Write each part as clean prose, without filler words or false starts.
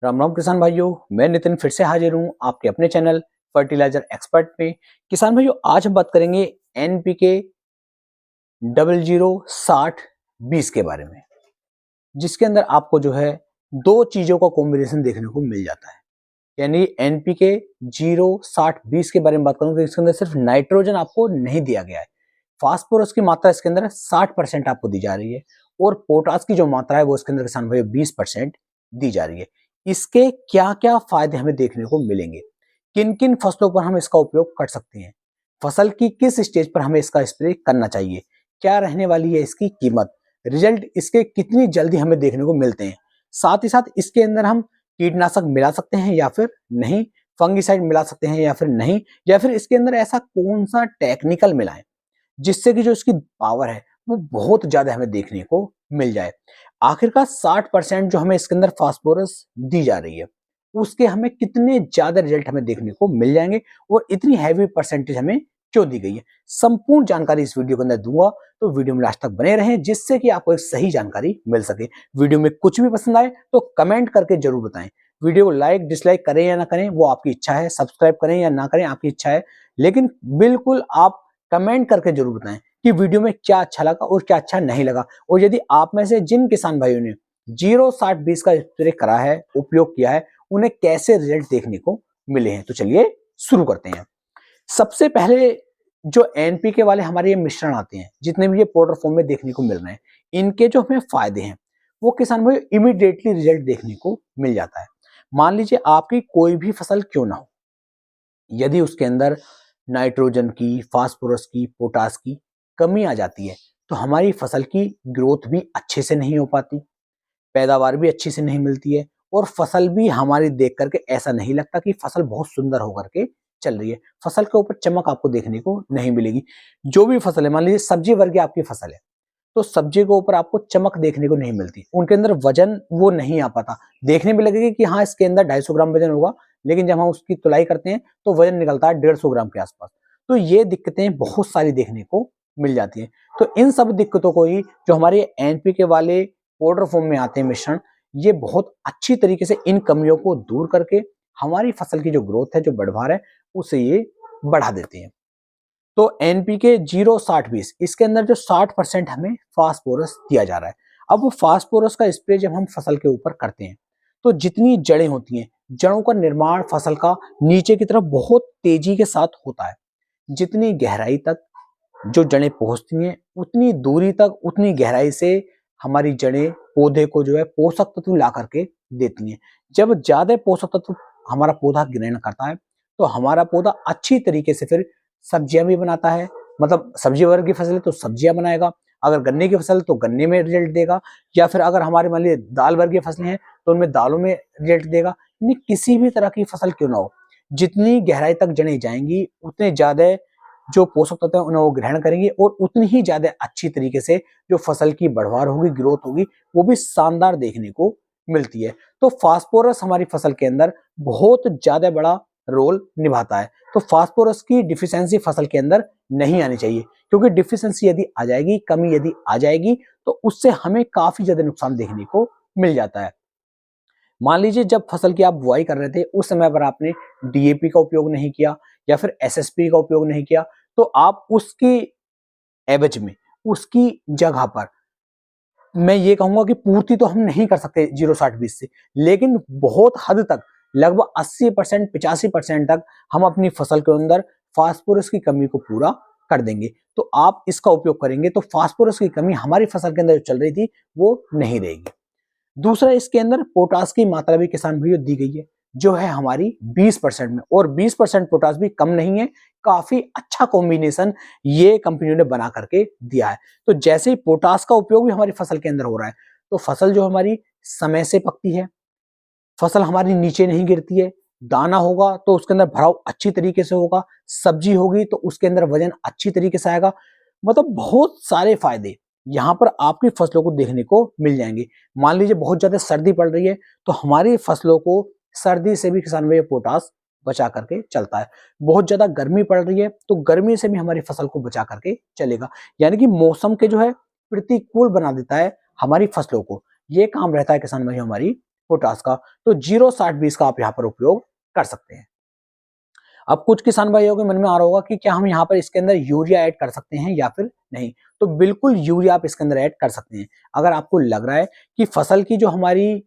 राम राम किसान भाइयों, मैं नितिन फिर से हाजिर हूँ आपके अपने चैनल फर्टिलाइजर एक्सपर्ट पे। किसान भाइयों, आज हम बात करेंगे एनपीके 006020 के बारे में, जिसके अंदर आपको जो है दो चीजों का कॉम्बिनेशन देखने को मिल जाता है। यानी एनपीके 06020 के बारे में बात करूँ तो इसके अंदर सिर्फ नाइट्रोजन आपको नहीं दिया गया है, फास्फोरस की मात्रा इसके अंदर 60% आपको दी जा रही है और पोटास की जो मात्रा है वो इसके अंदर किसान भाई 20% दी जा रही है। इसके क्या क्या फायदे हमें देखने को मिलेंगे, किन किन फसलों पर हम इसका उपयोग कर सकते हैं, फसल की किस स्टेज पर हमें इसका स्प्रे करना चाहिए, क्या रहने वाली है इसकी कीमत, रिजल्ट इसके कितनी जल्दी हमें देखने को मिलते हैं, साथ ही साथ इसके अंदर हम कीटनाशक मिला सकते हैं या फिर नहीं, फंगिसाइड मिला सकते हैं या फिर नहीं, या फिर इसके अंदर ऐसा कौन सा टेक्निकल मिलाएं जिससे कि जो इसकी पावर है वो बहुत ज्यादा हमें देखने को मिल जाए। आखिरकार 60% जो हमें इसके अंदर फास्फोरस दी जा रही है उसके हमें कितने ज्यादा रिजल्ट हमें देखने को मिल जाएंगे और इतनी हैवी परसेंटेज हमें क्यों दी गई है, संपूर्ण जानकारी इस वीडियो के अंदर दूंगा। तो वीडियो में लास्ट तक बने रहें जिससे कि आपको एक सही जानकारी मिल सके। वीडियो में कुछ भी पसंद आए तो कमेंट करके जरूर बताएं। वीडियो को लाइक डिसलाइक करें या ना करें वो आपकी इच्छा है, सब्सक्राइब करें या ना करें आपकी इच्छा है, लेकिन बिल्कुल आप कमेंट करके जरूर बताएं कि वीडियो में क्या अच्छा लगा और क्या अच्छा नहीं लगा। और यदि आप में से जिन किसान भाइयों ने 06020 का स्प्रे करा है, उपयोग किया है, उन्हें कैसे रिजल्ट देखने को मिले हैं, तो चलिए शुरू करते हैं। सबसे पहले जो एनपीके वाले हमारे ये मिश्रण आते हैं, जितने भी ये पाउडर फॉर्म में देखने को मिल रहे हैं, इनके जो हमें फायदे हैं वो किसान भाई इमीडिएटली रिजल्ट देखने को मिल जाता है। मान लीजिए आपकी कोई भी फसल क्यों ना हो, यदि उसके अंदर नाइट्रोजन की, फास्फोरस की, पोटास की कमी आ जाती है तो हमारी फसल की ग्रोथ भी अच्छे से नहीं हो पाती, पैदावार भी अच्छी से नहीं मिलती है और फसल भी हमारी देख करके ऐसा नहीं लगता कि फसल बहुत सुंदर होकर के चल रही है। फसल के ऊपर चमक आपको देखने को नहीं मिलेगी। जो भी फसल है, मान लीजिए सब्जी वर्ग की आपकी फसल है, तो सब्जी के ऊपर आपको चमक देखने को नहीं मिलती, उनके अंदर वजन वो नहीं आ पाता। देखने में लगेगा कि हाँ इसके अंदर 250 ग्राम वजन होगा, लेकिन जब हम उसकी तुलाई करते हैं तो वजन निकलता है 150 ग्राम के आसपास। तो ये दिक्कतें बहुत सारी देखने को मिल जाती हैं। तो इन सब दिक्कतों को ही जो हमारे एनपीके वाले पाउडर फॉर्म में आते हैं मिश्रण, ये बहुत अच्छी तरीके से इन कमियों को दूर करके हमारी फसल की जो ग्रोथ है, जो बढ़वार है, उसे ये बढ़ा देते हैं। तो एनपीके 06020 इसके अंदर जो 60% हमें फास्फोरस दिया जा रहा है। अब वो फास्फोरस का स्प्रे जब हम फसल के ऊपर करते हैं तो जितनी जड़ें होती हैं, जड़ों का निर्माण फसल का नीचे की तरफ बहुत तेजी के साथ होता है। जितनी गहराई तक जो जड़ें पहुंचती हैं उतनी दूरी तक, उतनी गहराई से हमारी जड़ें पौधे को जो है पोषक तत्व ला करके देती हैं। जब ज्यादा पोषक तत्व हमारा पौधा ग्रहण करता है तो हमारा पौधा अच्छी तरीके से फिर सब्जियां भी बनाता है, मतलब सब्जी वर्ग की फसल है तो सब्जियां बनाएगा, अगर गन्ने की फसल तो गन्ने में रिजल्ट देगा, या फिर अगर हमारे मान लीजिए दाल वर्ग की फसलें हैं तो उनमें दालों में रिजल्ट देगा। यानी किसी भी तरह की फसल क्यों ना हो, जितनी गहराई तक जड़ें जाएंगी उतने ज्यादा जो पोषक तत्व है उन्हें वो ग्रहण करेंगे और उतनी ही ज्यादा अच्छी तरीके से जो फसल की बढ़वार होगी, ग्रोथ होगी, वो भी शानदार देखने को मिलती है। तो फास्फोरस हमारी फसल के अंदर बहुत ज्यादा बड़ा रोल निभाता है। तो फास्फोरस की डिफिशियंसी फसल के अंदर नहीं आनी चाहिए, क्योंकि डिफिशियंसी यदि आ जाएगी, कमी यदि आ जाएगी, तो उससे हमें काफी ज्यादा नुकसान देखने को मिल जाता है। मान लीजिए जब फसल की आप बुआई कर रहे थे उस समय पर आपने डीएपी का उपयोग नहीं किया या फिर एसएसपी का उपयोग नहीं किया, तो आप उसकी एवज में, उसकी जगह पर मैं ये कहूंगा कि पूर्ति तो हम नहीं कर सकते 06020 से, लेकिन बहुत हद तक लगभग 80% 85% तक हम अपनी फसल के अंदर फास्फोरस की कमी को पूरा कर देंगे। तो आप इसका उपयोग करेंगे तो फास्फोरस की कमी हमारी फसल के अंदर जो चल रही थी वो नहीं रहेगी। दूसरा, इसके अंदर पोटास की मात्रा भी किसान भाइयों दी गई है, जो है हमारी 20% में, और 20% पोटास भी कम नहीं है, काफी अच्छा कॉम्बिनेशन ये कंपनियों ने बना करके दिया है। तो जैसे ही पोटास का उपयोग भी हमारी फसल के अंदर हो रहा है तो फसल जो हमारी समय से पकती है, फसल हमारी नीचे नहीं गिरती है, दाना होगा तो उसके अंदर भराव अच्छी तरीके से होगा, सब्जी होगी तो उसके अंदर वजन अच्छी तरीके से आएगा। मतलब बहुत सारे फायदे यहाँ पर आपकी फसलों को देखने को मिल जाएंगे। मान लीजिए बहुत ज्यादा सर्दी पड़ रही है तो हमारी फसलों को सर्दी से भी किसान भाई पोटास बचा करके चलता है। बहुत ज्यादा गर्मी पड़ रही है तो गर्मी से भी हमारी फसल को बचा करके चलेगा। यानी कि मौसम के जो है प्रतिकूल बना देता है हमारी फसलों को, ये काम रहता है किसान भाई हमारी पोटास का, तो 0-60-20 का आप यहाँ पर उपयोग कर सकते हैं। अब कुछ किसान भाइयों के मन में आ रहा होगा कि क्या हम यहाँ पर इसके अंदर यूरिया ऐड कर सकते हैं या फिर नहीं। तो बिल्कुल यूरिया आप इसके अंदर ऐड कर सकते हैं। अगर आपको लग रहा है कि फसल की जो हमारी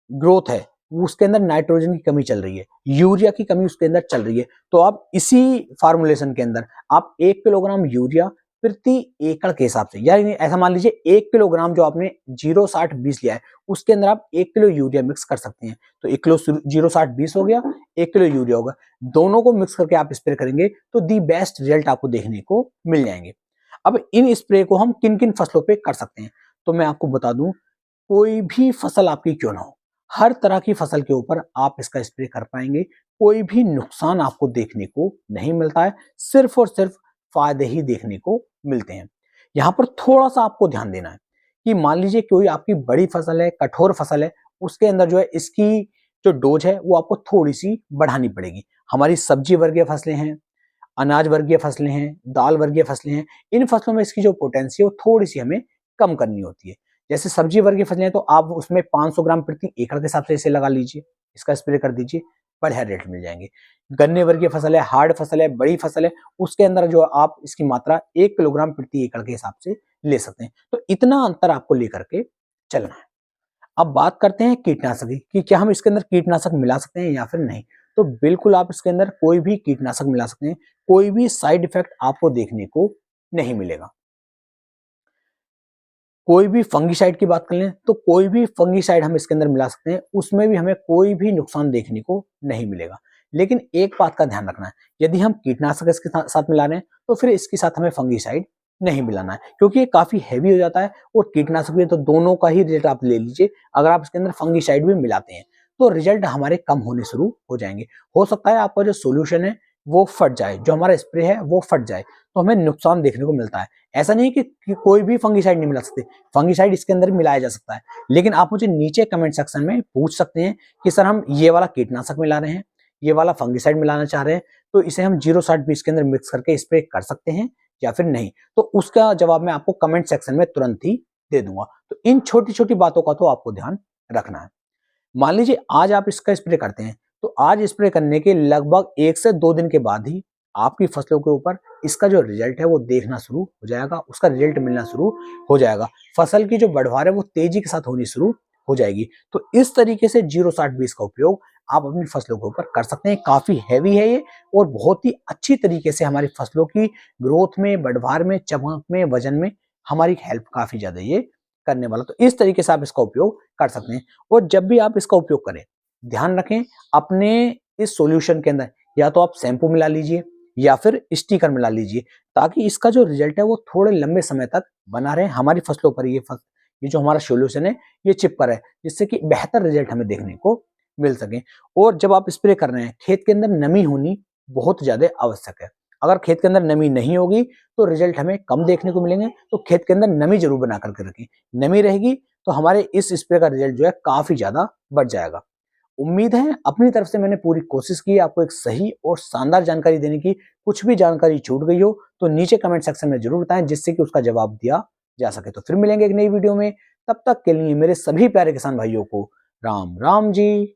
ग्रोथ है उसके अंदर नाइट्रोजन की कमी चल रही है, यूरिया की कमी उसके अंदर चल रही है, तो आप इसी फार्मूलेशन के अंदर आप 1 किलोग्राम यूरिया प्रति एकड़ के हिसाब से, यानी ऐसा मान लीजिए 1 किलोग्राम जो आपने 0-60-20 लिया है उसके अंदर आप 1 किलो यूरिया मिक्स कर सकते हैं। तो 1 किलो 0-60-20 हो गया, 1 किलो यूरिया होगा, दोनों को मिक्स करके आप स्प्रे करेंगे तो दी बेस्ट रिजल्ट आपको देखने को मिल जाएंगे। अब इन स्प्रे को हम किन किन फसलों पे कर सकते हैं, तो मैं आपको बता दूं, कोई भी फसल आपकी क्यों ना हो, हर तरह की फसल के ऊपर आप इसका स्प्रे कर पाएंगे, कोई भी नुकसान आपको देखने को नहीं मिलता है, सिर्फ और सिर्फ फायदे ही देखने को मिलते हैं। यहाँ पर थोड़ा सा आपको ध्यान देना है कि मान लीजिए कोई आपकी बड़ी फसल है, कठोर फसल है, उसके अंदर जो है इसकी जो डोज है वो आपको थोड़ी सी बढ़ानी पड़ेगी। हमारी सब्जी वर्गीय फसलें हैं, अनाज वर्गीय फसलें हैं, दाल वर्गीय फसलें हैं, इन फसलों में इसकी जो पोटेंसी है वो थोड़ी सी हमें कम करनी होती है। जैसे सब्जी वर्गीय फसलें हैं तो आप उसमें 500 ग्राम प्रति एकड़ के हिसाब से इसे लगा लीजिए, इसका स्प्रे कर दीजिए, बढ़िया रेट मिल जाएंगे। गन्ने वर्गीय फसल है, हार्ड फसल है, बड़ी फसल है, उसके अंदर जो आप इसकी मात्रा 1 किलोग्राम प्रति एकड़ के हिसाब से ले सकते हैं। तो इतना अंतर आपको लेकर के चलना है। अब बात करते हैं कीटनाशक की कि क्या हम इसके अंदर कीटनाशक मिला सकते हैं या फिर नहीं। तो बिल्कुल आप इसके अंदर कोई भी कीटनाशक मिला सकते हैं, कोई भी साइड इफेक्ट आपको देखने को नहीं मिलेगा। कोई भी फंगीसाइड की बात कर लें तो कोई भी फंगीसाइड हम इसके अंदर मिला सकते हैं, उसमें भी हमें कोई भी नुकसान देखने को नहीं मिलेगा। लेकिन एक बात का ध्यान रखना है, यदि हम कीटनाशक इसके साथ मिला रहे हैं तो फिर इसके साथ हमें फंगीसाइड नहीं मिलाना है, क्योंकि ये काफी हैवी हो जाता है और कीटनाशक भी, तो दोनों का ही रिजल्ट आप ले लीजिए। अगर आप इसके अंदर फंगीसाइड भी मिलाते हैं तो रिजल्ट हमारे कम होने शुरू हो जाएंगे। हो सकता है आपका जो सोल्यूशन है वो फट जाए, जो हमारा स्प्रे है वो फट जाए, तो हमें नुकसान देखने को मिलता है। ऐसा नहीं कि कोई भी फंगीसाइड नहीं मिला सकते, फंगीसाइड इसके अंदर मिलाया जा सकता है। लेकिन आप मुझे नीचे कमेंट सेक्शन में पूछ सकते हैं कि सर हम ये वाला कीटनाशक मिला रहे हैं, ये वाला फंगीसाइड मिलाना चाह रहे हैं, तो इसे हम 0-60-20 के अंदर मिक्स करके स्प्रे कर सकते हैं या फिर नहीं। तो उसका जवाब मैं आपको कमेंट सेक्शन में तुरंत ही दे दूंगा। तो इन छोटी छोटी बातों का तो आपको ध्यान रखना है। मान लीजिए आज आप इसका स्प्रे करते हैं, तो आज स्प्रे करने के लगभग 1 से 2 दिन के बाद ही आपकी फसलों के ऊपर इसका जो रिजल्ट है वो देखना शुरू हो जाएगा, उसका रिजल्ट मिलना शुरू हो जाएगा। फसल की जो बढ़वार है वो तेजी के साथ होनी शुरू हो जाएगी। तो इस तरीके से 0-60-20 का उपयोग आप अपनी फसलों के ऊपर कर सकते हैं। काफी हैवी है ये और बहुत ही अच्छी तरीके से हमारी फसलों की ग्रोथ में, बढ़वार में, चमक में, वजन में हमारी हेल्प काफी ज्यादा ये करने वाला। तो इस तरीके से आप इसका उपयोग कर सकते हैं। और जब भी आप इसका उपयोग करें, ध्यान रखें अपने इस सॉल्यूशन के अंदर या तो आप शैम्पू मिला लीजिए या फिर स्टिकर मिला लीजिए, ताकि इसका जो रिजल्ट है वो थोड़े लंबे समय तक बना रहे हमारी फसलों पर। ये जो हमारा सॉल्यूशन है ये चिपका रहे, जिससे कि बेहतर रिजल्ट हमें देखने को मिल सके। और जब आप स्प्रे कर रहे हैं, खेत के अंदर नमी होनी बहुत ज्यादा आवश्यक है। अगर खेत के अंदर नमी नहीं होगी तो रिजल्ट हमें कम देखने को मिलेंगे। तो खेत के अंदर नमी जरूर बना करके रखें, नमी रहेगी तो हमारे इस स्प्रे का रिजल्ट जो है काफी ज्यादा बढ़ जाएगा। उम्मीद है अपनी तरफ से मैंने पूरी कोशिश की आपको एक सही और शानदार जानकारी देने की। कुछ भी जानकारी छूट गई हो तो नीचे कमेंट सेक्शन में जरूर बताएं, जिससे कि उसका जवाब दिया जा सके। तो फिर मिलेंगे एक नई वीडियो में, तब तक के लिए मेरे सभी प्यारे किसान भाइयों को राम राम जी।